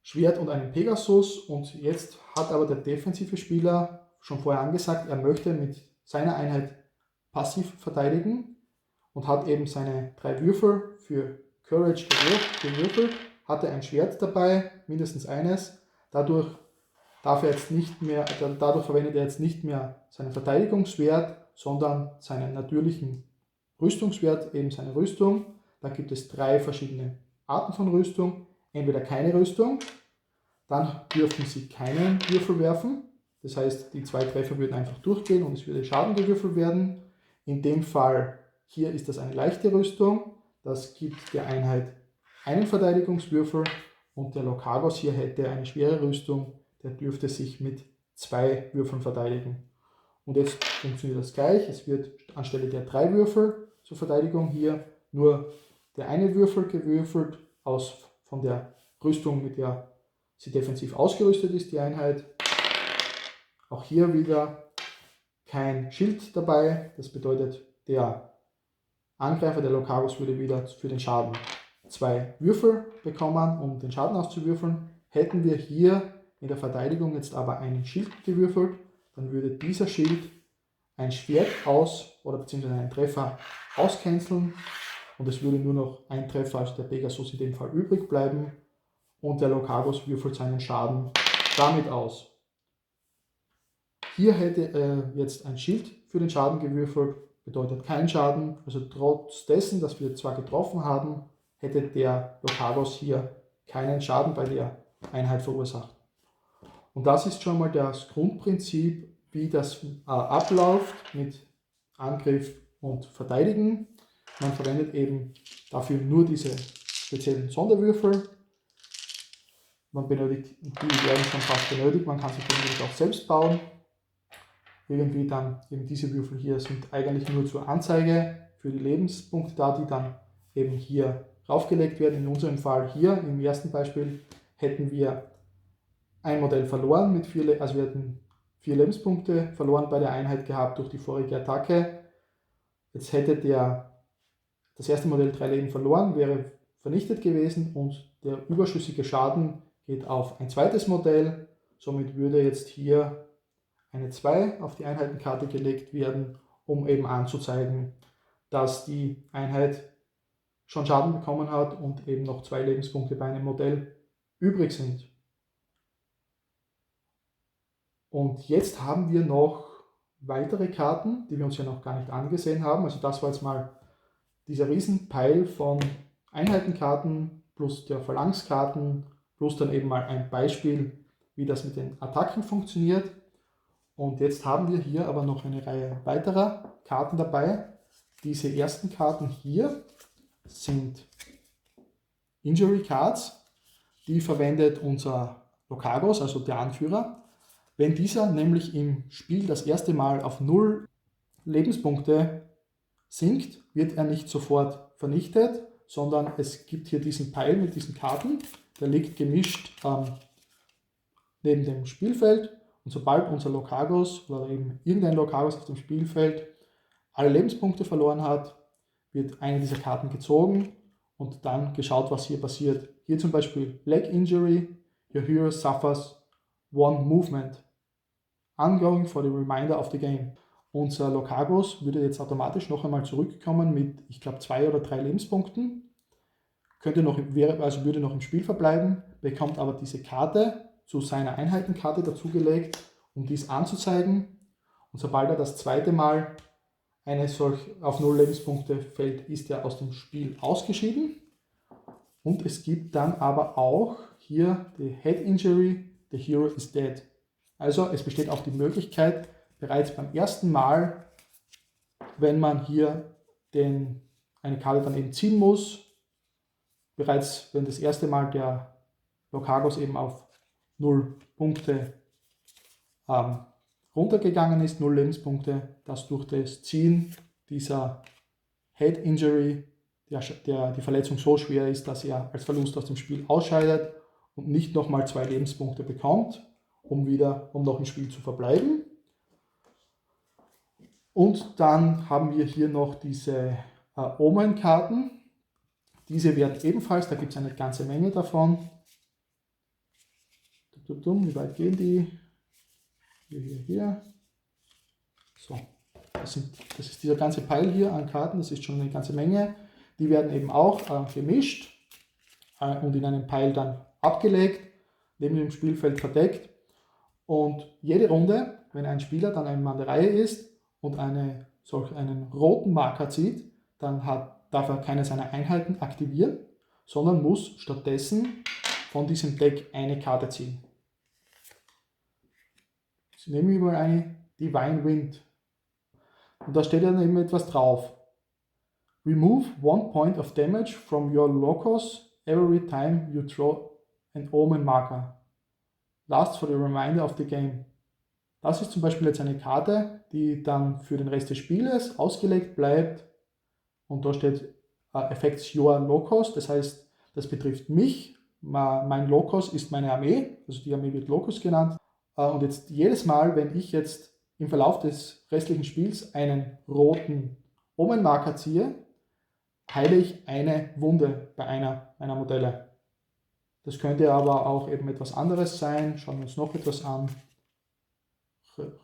[SPEAKER 1] Schwert und einem Pegasus, und jetzt hat aber der defensive Spieler schon vorher angesagt, er möchte mit seiner Einheit passiv verteidigen und hat eben seine 3 Würfel für Courage gewürfelt, hatte ein Schwert dabei, mindestens eines. Dadurch verwendet er jetzt nicht mehr seinen Verteidigungswert, sondern seinen natürlichen Rüstungswert, eben seine Rüstung. Da gibt es 3 verschiedene Arten von Rüstung. Entweder keine Rüstung, dann dürfen Sie keinen Würfel werfen. Das heißt, die 2 Treffer würden einfach durchgehen und es würde Schaden gewürfelt werden. In dem Fall hier ist das eine leichte Rüstung. Das gibt der Einheit einen Verteidigungswürfel, und der Lokagos hier hätte eine schwere Rüstung. Der dürfte sich mit 2 Würfeln verteidigen. Und jetzt funktioniert das gleich. Es wird anstelle der 3 Würfel zur Verteidigung hier nur der eine Würfel gewürfelt von der Rüstung, mit der sie defensiv ausgerüstet ist, die Einheit. Auch hier wieder kein Schild dabei. Das bedeutet, der Angreifer, der Lokagos, würde wieder für den Schaden 2 Würfel bekommen, um den Schaden auszuwürfeln. Hätten wir hier in der Verteidigung jetzt aber einen Schild gewürfelt, dann würde dieser Schild ein Schwert beziehungsweise einen Treffer auscanceln, und es würde nur noch ein Treffer, also der Pegasus in dem Fall, übrig bleiben, und der Lokagos würfelt seinen Schaden damit aus. Hier hätte er jetzt ein Schild für den Schaden gewürfelt, bedeutet kein Schaden, also trotz dessen, dass wir zwar getroffen haben, hätte der Lokagos hier keinen Schaden bei der Einheit verursacht. Und das ist schon mal das Grundprinzip, wie das abläuft mit Angriff und Verteidigen. Man verwendet eben dafür nur diese speziellen Sonderwürfel. Die werden schon fast benötigt, man kann sich die auch selbst bauen. Irgendwie dann eben diese Würfel hier sind eigentlich nur zur Anzeige für die Lebenspunkte da, die dann eben hier raufgelegt werden. In unserem Fall hier, im ersten Beispiel, hätten wir ein Modell verloren also wir hätten 4 Lebenspunkte verloren bei der Einheit gehabt durch die vorige Attacke. Jetzt hätte das erste Modell 3 Leben verloren, wäre vernichtet gewesen, und der überschüssige Schaden geht auf ein zweites Modell. Somit würde jetzt hier eine 2 auf die Einheitenkarte gelegt werden, um eben anzuzeigen, dass die Einheit schon Schaden bekommen hat und eben noch 2 Lebenspunkte bei einem Modell übrig sind. Und jetzt haben wir noch weitere Karten, die wir uns ja noch gar nicht angesehen haben. Also das war jetzt mal dieser Riesenpeil von Einheitenkarten plus der Phalanxkarten plus dann eben mal ein Beispiel, wie das mit den Attacken funktioniert. Und jetzt haben wir hier aber noch eine Reihe weiterer Karten dabei. Diese ersten Karten hier sind Injury Cards. Die verwendet unser Lokagos, also der Anführer. Wenn dieser nämlich im Spiel das erste Mal auf 0 Lebenspunkte sinkt, wird er nicht sofort vernichtet, sondern es gibt hier diesen Pile mit diesen Karten, der liegt gemischt neben dem Spielfeld, und sobald unser Lokagos oder eben irgendein Lokagos auf dem Spielfeld alle Lebenspunkte verloren hat, wird eine dieser Karten gezogen und dann geschaut, was hier passiert. Hier zum Beispiel Leg Injury, your hero suffers 1 movement, ongoing for the remainder of the game. Unser Lokagos würde jetzt automatisch noch einmal zurückkommen mit, ich glaube, 2 oder 3 Lebenspunkten, würde noch im Spiel verbleiben, bekommt aber diese Karte zu seiner Einheitenkarte dazugelegt, um dies anzuzeigen. Und sobald er das zweite Mal auf 0 Lebenspunkte fällt, ist er aus dem Spiel ausgeschieden. Und es gibt dann aber auch hier die Head Injury, the hero is dead. Also es besteht auch die Möglichkeit, bereits beim ersten Mal, wenn man hier eine Karte dann eben ziehen muss, bereits wenn das erste Mal der Lokagos eben auf 0 Punkte runtergegangen ist, 0 Lebenspunkte, dass durch das Ziehen dieser Head Injury die Verletzung so schwer ist, dass er als Verlust aus dem Spiel ausscheidet und nicht nochmal 2 Lebenspunkte bekommt, um noch im Spiel zu verbleiben. Und dann haben wir hier noch diese Omen-Karten. Diese werden ebenfalls, da gibt es eine ganze Menge davon. Wie weit gehen die? Hier. So, das ist dieser ganze Pile hier an Karten, das ist schon eine ganze Menge. Die werden eben auch gemischt und in einem Pile dann abgelegt, neben dem Spielfeld verdeckt. Und jede Runde, wenn ein Spieler dann einmal an der Reihe ist und einen roten Marker zieht, dann darf er keine seiner Einheiten aktivieren, sondern muss stattdessen von diesem Deck eine Karte ziehen. Jetzt nehmen wir mal eine Divine Wind. Und da steht dann eben etwas drauf. Remove 1 point of damage from your Locos every time you draw an Omen Marker. Lasts for the remainder of the game. Das ist zum Beispiel jetzt eine Karte, die dann für den Rest des Spieles ausgelegt bleibt. Und da steht Affects your Locos, das heißt, das betrifft mich. Mein Locos ist meine Armee, also die Armee wird Locos genannt. Und jetzt jedes Mal, wenn ich jetzt im Verlauf des restlichen Spiels einen roten Omen-Marker ziehe, heile ich eine Wunde bei einer meiner Modelle. Das könnte aber auch eben etwas anderes sein. Schauen wir uns noch etwas an.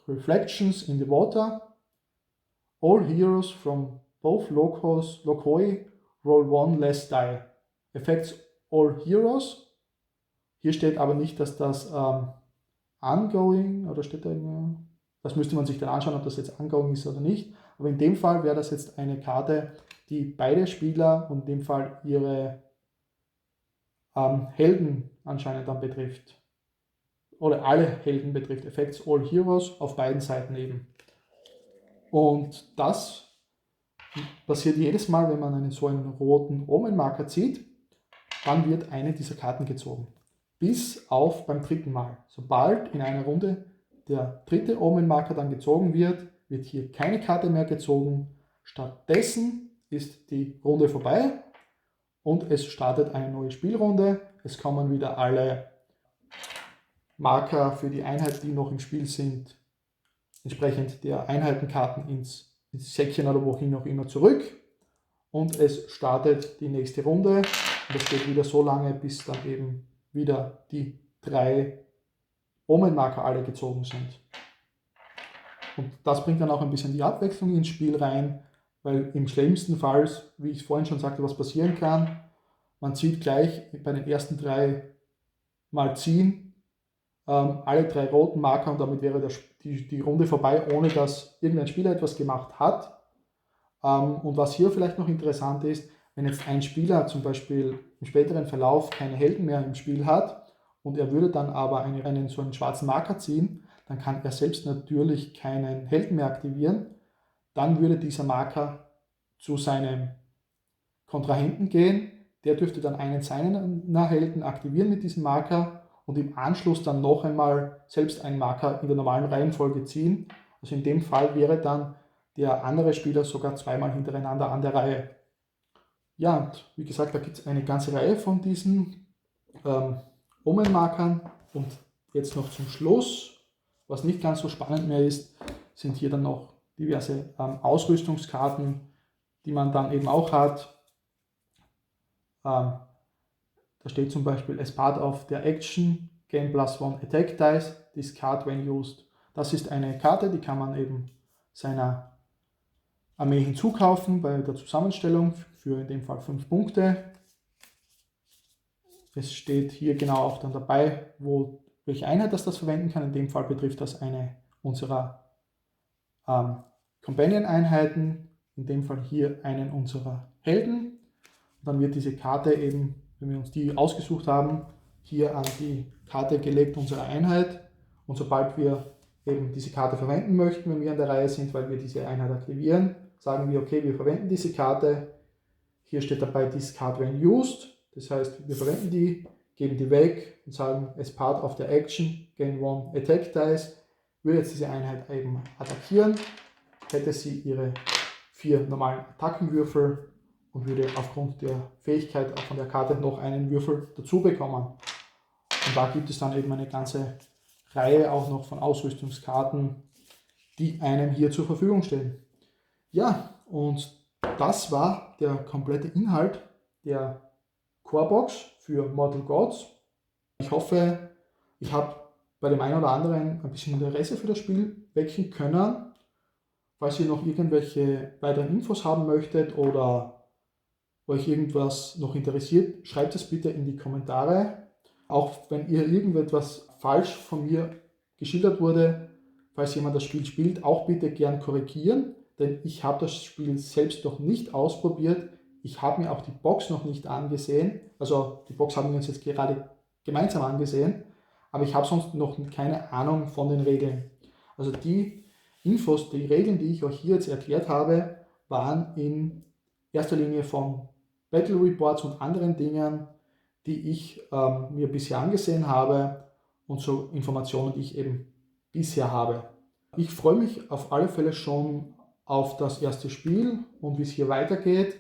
[SPEAKER 1] Reflections in the Water. All heroes from both Lokoi roll 1 less die. Affects all heroes. Hier steht aber nicht, dass das ongoing, oder steht da immer, das müsste man sich dann anschauen, ob das jetzt ongoing ist oder nicht. Aber in dem Fall wäre das jetzt eine Karte, die beide Spieler und in dem Fall ihre Helden anscheinend dann betrifft. Oder alle Helden betrifft. Affects all heroes auf beiden Seiten eben. Und das passiert jedes Mal, wenn man so einen roten Omen-Marker zieht, dann wird eine dieser Karten gezogen. Bis auf beim dritten Mal. Sobald in einer Runde der dritte Omen-Marker dann gezogen wird, wird hier keine Karte mehr gezogen. Stattdessen ist die Runde vorbei und es startet eine neue Spielrunde. Es kommen wieder alle Marker für die Einheit, die noch im Spiel sind, entsprechend der Einheitenkarten ins Säckchen oder wohin auch immer zurück. Und es startet die nächste Runde. Und das geht wieder so lange, bis dann eben wieder die 3 Omen-Marker alle gezogen sind. Und das bringt dann auch ein bisschen die Abwechslung ins Spiel rein, weil im schlimmsten Fall, wie ich vorhin schon sagte, was passieren kann, man zieht gleich bei den ersten 3 Mal ziehen alle 3 roten Marker und damit wäre die Runde vorbei, ohne dass irgendein Spieler etwas gemacht hat. Und was hier vielleicht noch interessant ist, wenn jetzt ein Spieler zum Beispiel im späteren Verlauf keine Helden mehr im Spiel hat und er würde dann aber so einen schwarzen Marker ziehen, dann kann er selbst natürlich keinen Helden mehr aktivieren. Dann würde dieser Marker zu seinem Kontrahenten gehen, der dürfte dann einen seiner Helden aktivieren mit diesem Marker und im Anschluss dann noch einmal selbst einen Marker in der normalen Reihenfolge ziehen. Also in dem Fall wäre dann der andere Spieler sogar zweimal hintereinander an der Reihe. Ja, und wie gesagt, da gibt es eine ganze Reihe von diesen Omen-Markern. Und jetzt noch zum Schluss, was nicht ganz so spannend mehr ist, sind hier dann noch diverse Ausrüstungskarten, die man dann eben auch hat. Da steht zum Beispiel as part of der Action, gain +1 attack dice, discard when used. Das ist eine Karte, die kann man eben seiner Armee hinzukaufen bei der Zusammenstellung für in dem Fall 5 Punkte. Es steht hier genau auch dann dabei, welche Einheit das verwenden kann. In dem Fall betrifft das eine unserer Companion-Einheiten, in dem Fall hier einen unserer Helden. Und dann wird diese Karte eben, wenn wir uns die ausgesucht haben, hier an die Karte gelegt unserer Einheit. Und sobald wir eben diese Karte verwenden möchten, wenn wir an der Reihe sind, weil wir diese Einheit aktivieren, sagen wir, okay, wir verwenden diese Karte. Hier steht dabei discard when used. Das heißt, wir verwenden die, geben die weg und sagen, as part of the action, gain 1 attack dice. Würde jetzt diese Einheit eben attackieren, hätte sie ihre 4 normalen Attackenwürfel und würde aufgrund der Fähigkeit auch von der Karte noch einen Würfel dazu bekommen. Und da gibt es dann eben eine ganze Reihe auch noch von Ausrüstungskarten, die einem hier zur Verfügung stehen. Ja, und das war der komplette Inhalt der Corebox für Mortal Gods. Ich hoffe, ich habe bei dem einen oder anderen ein bisschen Interesse für das Spiel wecken können. Falls ihr noch irgendwelche weiteren Infos haben möchtet oder euch irgendwas noch interessiert, schreibt es bitte in die Kommentare. Auch wenn ihr irgendetwas falsch von mir geschildert wurde, falls jemand das Spiel spielt, auch bitte gern korrigieren, denn ich habe das Spiel selbst noch nicht ausprobiert. Ich habe mir auch die Box noch nicht angesehen, also die Box haben wir uns jetzt gerade gemeinsam angesehen, aber ich habe sonst noch keine Ahnung von den Regeln. Also die Infos, die Regeln, die ich euch hier jetzt erklärt habe, waren in erster Linie von Battle Reports und anderen Dingen, die ich mir bisher angesehen habe und so Informationen, die ich eben bisher habe. Ich freue mich auf alle Fälle schon auf das erste Spiel und wie es hier weitergeht.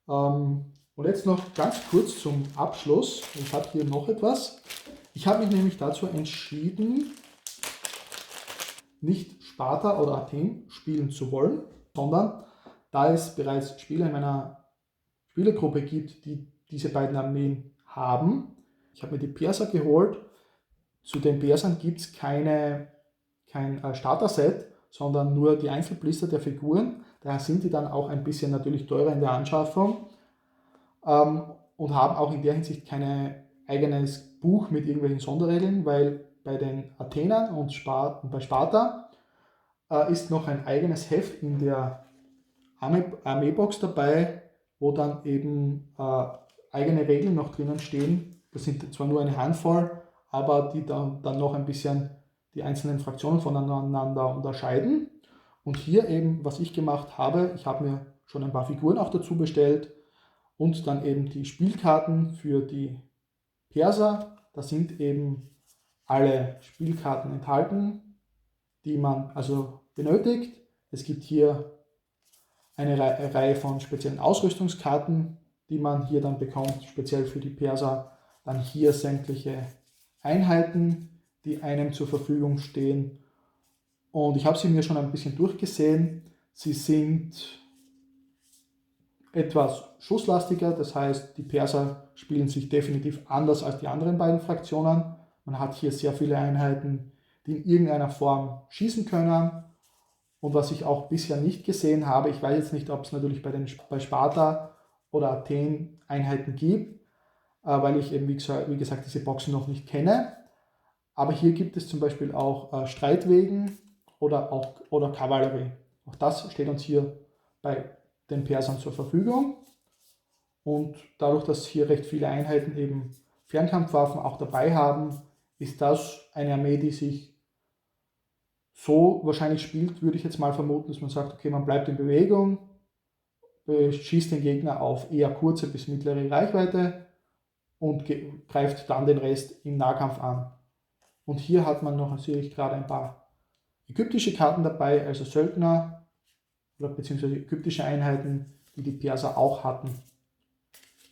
[SPEAKER 1] Und jetzt noch ganz kurz zum Abschluss. Ich habe hier noch etwas. Ich habe mich nämlich dazu entschieden, nicht Sparta oder Athen spielen zu wollen, sondern da es bereits Spieler in meiner Spielergruppe gibt, die diese beiden Armeen haben. Ich habe mir die Perser geholt. Zu den Persern gibt es kein Starter-Set, sondern nur die Einzelblister der Figuren. Daher sind die dann auch ein bisschen natürlich teurer in der Anschaffung und haben auch in der Hinsicht kein eigenes Buch mit irgendwelchen Sonderregeln, weil bei den Athenern und bei Sparta ist noch ein eigenes Heft in der Armeebox dabei, wo dann eben eigene Regeln noch drinnen stehen. Das sind zwar nur eine Handvoll, aber die dann noch ein bisschen die einzelnen Fraktionen voneinander unterscheiden. Und hier eben, was ich gemacht habe, ich habe mir schon ein paar Figuren auch dazu bestellt und dann eben die Spielkarten für die Perser. Da sind eben alle Spielkarten enthalten, die man also benötigt. Es gibt hier eine Reihe von speziellen Ausrüstungskarten, die man hier dann bekommt, speziell für die Perser. Dann hier sämtliche Einheiten, die einem zur Verfügung stehen. Und ich habe sie mir schon ein bisschen durchgesehen. Sie sind etwas schusslastiger, das heißt, die Perser spielen sich definitiv anders als die anderen beiden Fraktionen. Man hat hier sehr viele Einheiten, die in irgendeiner Form schießen können. Und was ich auch bisher nicht gesehen habe, ich weiß jetzt nicht, ob es natürlich bei Sparta oder Athen Einheiten gibt, weil ich eben, wie gesagt, diese Boxen noch nicht kenne. Aber hier gibt es zum Beispiel auch Streitwegen oder Kavallerie. Auch das steht uns hier bei den Persern zur Verfügung. Und dadurch, dass hier recht viele Einheiten eben Fernkampfwaffen auch dabei haben, ist das eine Armee, die sich so wahrscheinlich spielt, würde ich jetzt mal vermuten, dass man sagt, okay, man bleibt in Bewegung, schießt den Gegner auf eher kurze bis mittlere Reichweite und greift dann den Rest im Nahkampf an. Und hier hat man noch natürlich gerade ein paar ägyptische Karten dabei, also Söldner oder beziehungsweise ägyptische Einheiten, die die Perser auch hatten.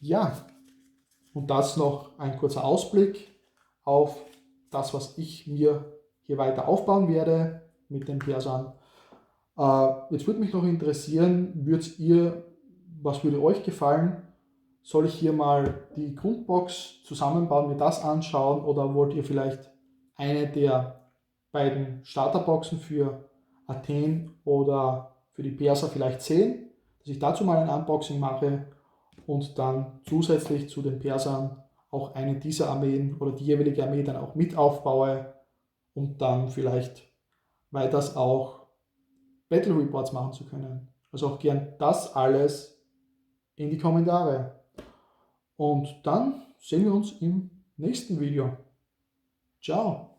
[SPEAKER 1] Ja, und das noch ein kurzer Ausblick auf das, was ich mir hier weiter aufbauen werde mit den Persern. Jetzt würde mich noch interessieren, was würde euch gefallen? Soll ich hier mal die Grundbox zusammenbauen, mir das anschauen, oder wollt ihr vielleicht eine der beiden Starterboxen für Athen oder für die Perser vielleicht sehen, dass ich dazu mal ein Unboxing mache und dann zusätzlich zu den Persern auch eine dieser Armeen oder die jeweilige Armee dann auch mit aufbaue und dann vielleicht weiters auch Battle Reports machen zu können. Also auch gern das alles in die Kommentare. Und dann sehen wir uns im nächsten Video. Ciao!